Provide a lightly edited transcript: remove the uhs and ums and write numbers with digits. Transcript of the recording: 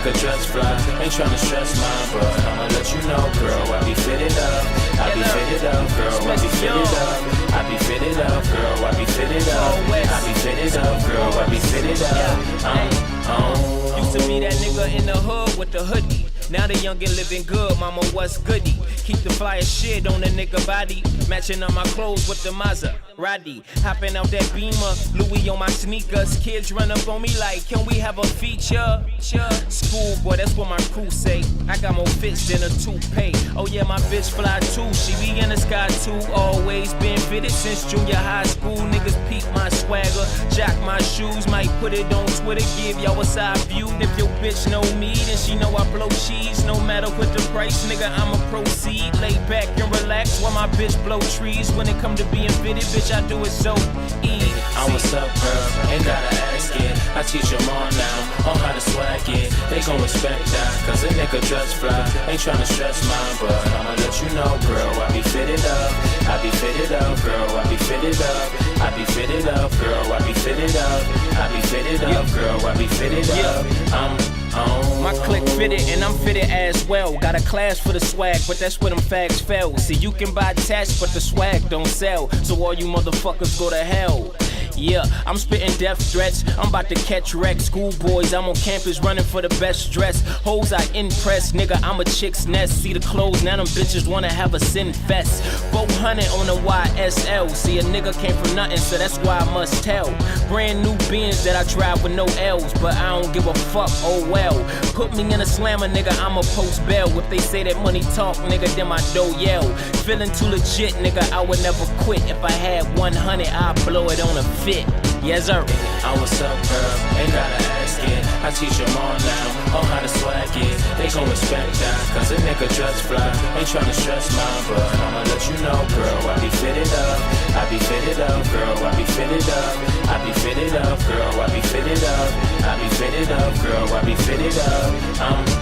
nigga just fly, ain't tryna stress mine, but I'ma let you know, girl, I be fitted up, I be fitted up, girl, I be fitted up, I be fitted up, girl, I be fitted up, I be fitted up, girl, I be fitted up. Used to be that nigga in the hood with the hoodie. Now the youngin' living good, mama, what's goody? Keep the flyer shit on the nigga body, matching up my clothes with the Maserati. Hopping out that Beamer, Louis on my sneakers. Kids run up on me like, can we have a feature? Schoolboy, that's what my crew say. I got more fits than a toupee. Oh yeah, my bitch fly too, she be in the sky too. Always been fitted since junior high school. Niggas peep my swagger, jack my shoes. Might put it on Twitter, give y'all a side view. If your bitch know me, then she know I blow cheese. No matter what the price, nigga, I'ma proceed. Lay back and relax while my bitch blow trees. When it come to being fitted, bitch, I do it so easy. What's up, girl? Ain't gotta ask it. I teach them all now on how to swag it. They gon' respect that, cause a nigga just fly. Ain't tryna stress mine, but I'ma let you know, girl, I be fitted up, I be fitted up, girl, I be fitted up, I be fitted up, girl, I be fitted up, I be fitted up, girl, I be fitted up. My clique fitted and I'm fitted as well. Got a class for the swag, but that's where them fags fell. See, you can buy tats, but the swag don't sell. So all you motherfuckers go to hell. Yeah, I'm spitting death threats. I'm about to catch wreck. Schoolboys, I'm on campus running for the best dress. Hoes I impress, nigga, I'm a chick's nest. See the clothes, now them bitches wanna have a sin fest. 400 on the YSL. See, a nigga came from nothing, so that's why I must tell. Brand new Benz that I drive with no L's, but I don't give a fuck, oh well. Put me in a slammer, nigga, I'ma post bail. If they say that money talk, nigga, then my dough yell. Feeling too legit, nigga, I would never quit. If I had 100, I'd blow it on a fit. Yes, sir. What's up, girl? Ain't gotta ask it. I teach them all now on how to swag it. They gon' respect that, cause a nigga just fly. Ain't tryna stress mine, but I'ma let you know, girl, I be fitted up, I be fitted up, girl, I be fitted up, I be fitted up, girl, I be fitted up, I be fitted up, girl, I be fitted up.